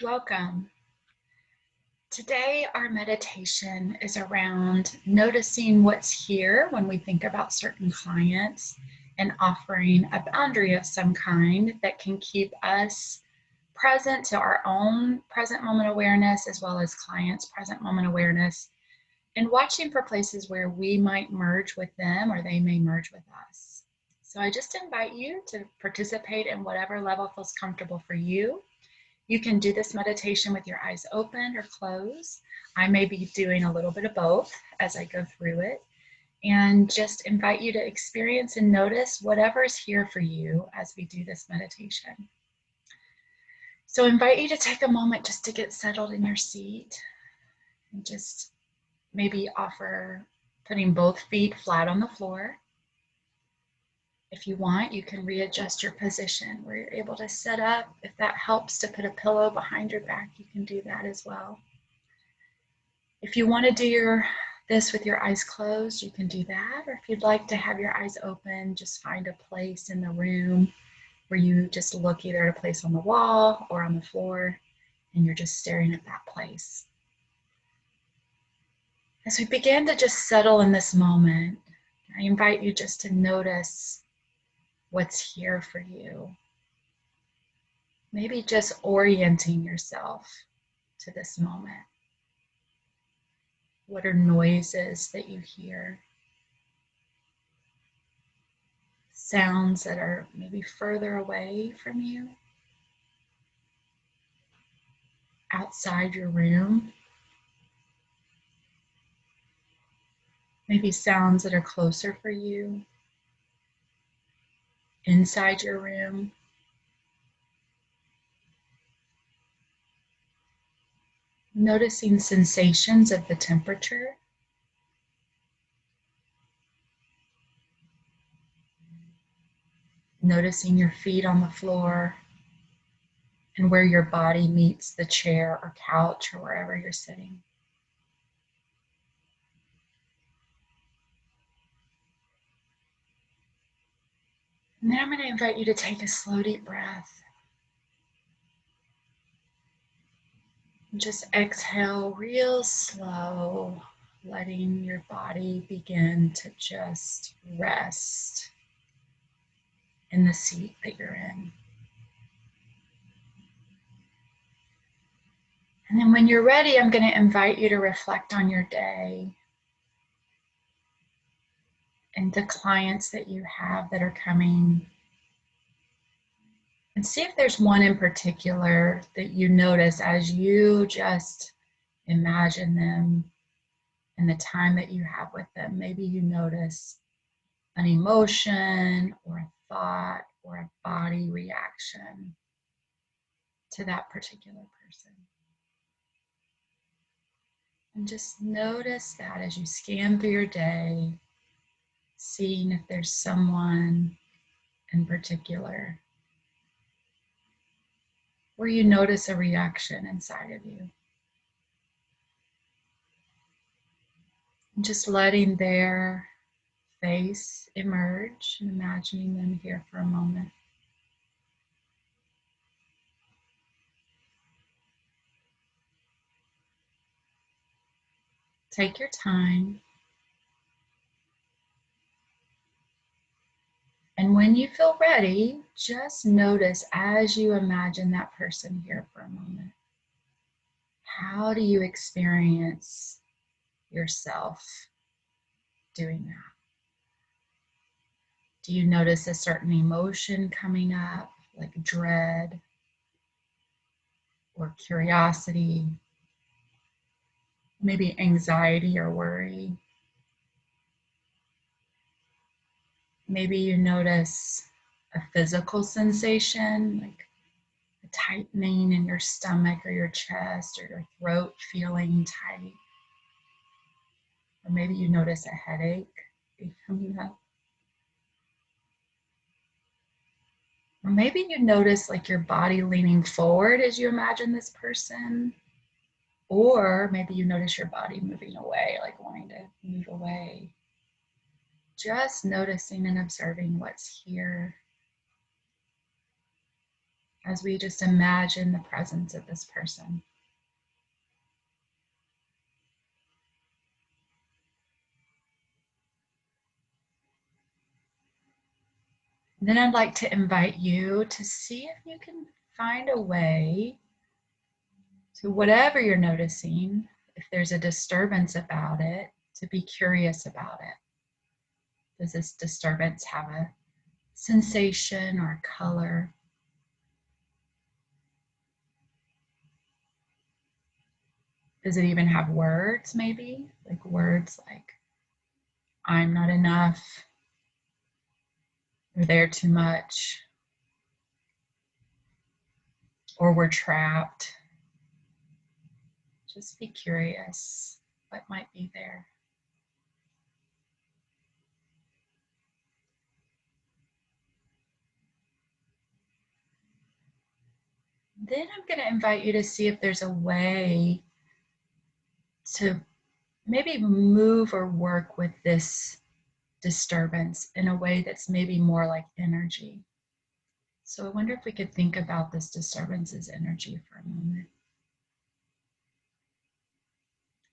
Welcome. Today, our meditation is around noticing what's here when we think about certain clients and offering a boundary of some kind that can keep us present to our own present moment awareness as well as clients' present moment awareness, and watching for places where we might merge with them or they may merge with us. So I just invite you to participate in whatever level feels comfortable for you. You can do this meditation with your eyes open or closed. I may be doing a little bit of both as I go through it, and just invite you to experience and notice whatever is here for you as we do this meditation. So I invite you to take a moment just to get settled in your seat and just maybe offer putting both feet flat on the floor. If you want, you can readjust your position where you're able to sit up. If that helps to put a pillow behind your back, you can do that as well. If you want to do this with your eyes closed, you can do that. Or if you'd like to have your eyes open, just find a place in the room where you just look either at a place on the wall or on the floor, and you're just staring at that place. As we begin to just settle in this moment, I invite you just to notice what's here for you. Maybe just orienting yourself to this moment. What are noises that you hear? Sounds that are maybe further away from you, outside your room. Maybe sounds that are closer for you, inside your room. Noticing sensations of the temperature. Noticing your feet on the floor and where your body meets the chair or couch or wherever you're sitting. And then I'm going to invite you to take a slow, deep breath. And just exhale real slow, letting your body begin to just rest in the seat that you're in. And then when you're ready, I'm going to invite you to reflect on your day and the clients that you have that are coming. And see if there's one in particular that you notice as you just imagine them and the time that you have with them. Maybe you notice an emotion or a thought or a body reaction to that particular person. And just notice that as you scan through your day, seeing if there's someone in particular where you notice a reaction inside of you. And just letting their face emerge and imagining them here for a moment. Take your time. And when you feel ready, just notice as you imagine that person here for a moment. How do you experience yourself doing that? Do you notice a certain emotion coming up, like dread or curiosity, maybe anxiety or worry? Maybe you notice a physical sensation, like a tightening in your stomach or your chest or your throat feeling tight. Or maybe you notice a headache coming up. Or maybe you notice like your body leaning forward as you imagine this person. Or maybe you notice your body moving away, like wanting to move away. Just noticing and observing what's here. as we just imagine the presence of this person. Then I'd like to invite you to see if you can find a way to whatever you're noticing, if there's a disturbance about it, to be curious about it. Does this disturbance have a sensation or color? Does it even have words, maybe? Like words like, I'm not enough, or they're too much, or we're trapped. Just be curious what might be there. Then I'm going to invite you to see if there's a way to maybe move or work with this disturbance in a way that's maybe more like energy. So I wonder if we could think about this disturbance as energy for a moment.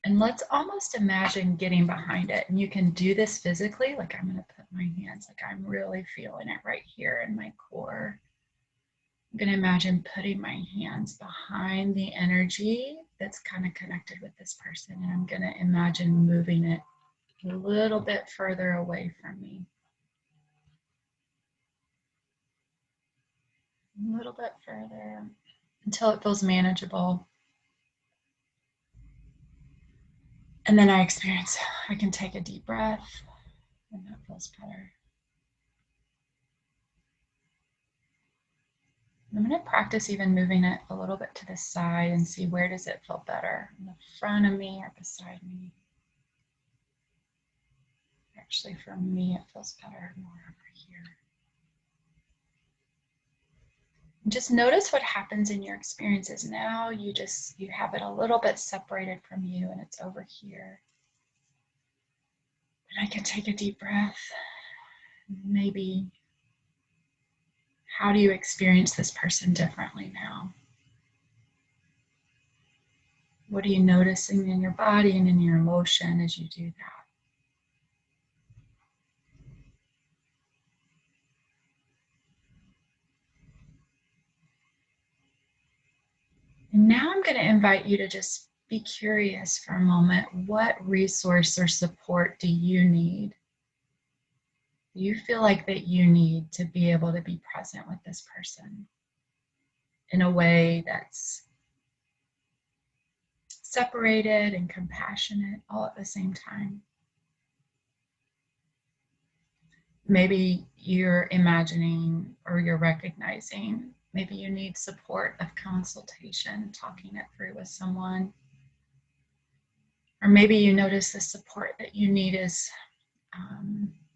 And let's almost imagine getting behind it. And you can do this physically, like I'm going to put my hands, like I'm really feeling it right here in my core. I'm going to imagine putting my hands behind the energy that's kind of connected with this person. And I'm going to imagine moving it a little bit further away from me. A little bit further until it feels manageable. And then I can take a deep breath, and that feels better. I'm going to practice even moving it a little bit to the side and see where does it feel better, in the front of me or beside me. Actually, for me, it feels better more over here. And just notice what happens in your experiences now. You have it a little bit separated from you, and it's over here. And I can take a deep breath. Maybe, how do you experience this person differently now? What are you noticing in your body and in your emotion as you do that? And now I'm going to invite you to just be curious for a moment. What resource or support do you need? Do you feel like that you need to be able to be present with this person in a way that's separated and compassionate all at the same time? Maybe you're imagining or you're recognizing, maybe you need support of consultation, talking it through with someone. Or maybe you notice the support that you need is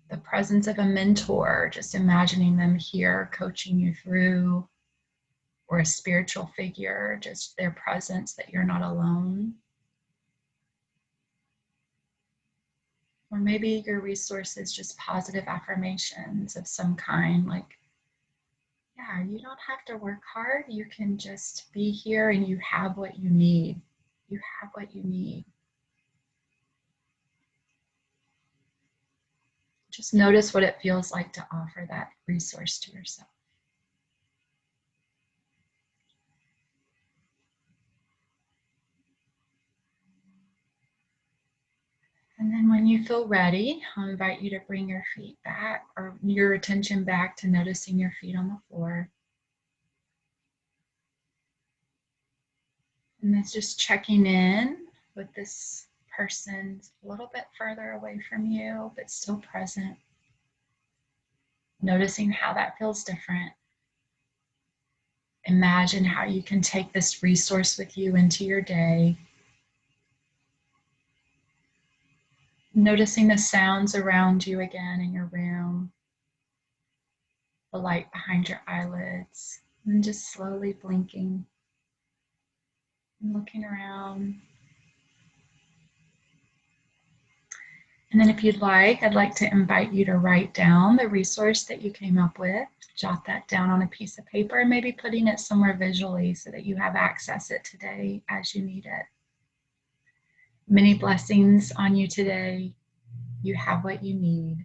the presence of a mentor, just imagining them here coaching you through, or a spiritual figure, just their presence, that you're not alone. Or maybe your resource is just positive affirmations of some kind, like, yeah, you don't have to work hard. You can just be here and you have what you need. You have what you need. Just notice what it feels like to offer that resource to yourself. And then when you feel ready, I'll invite you to bring your feet back, or your attention back to noticing your feet on the floor. And it's just checking in with this person a little bit further away from you, but still present. Noticing how that feels different. Imagine how you can take this resource with you into your day. Noticing the sounds around you again in your room, the light behind your eyelids, and just slowly blinking and looking around. And then if you'd like, I'd like to invite you to write down the resource that you came up with, jot that down on a piece of paper, and maybe putting it somewhere visually so that you have access it today as you need it. Many blessings on you today. You have what you need.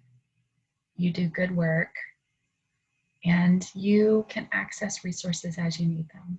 You do good work, and you can access resources as you need them.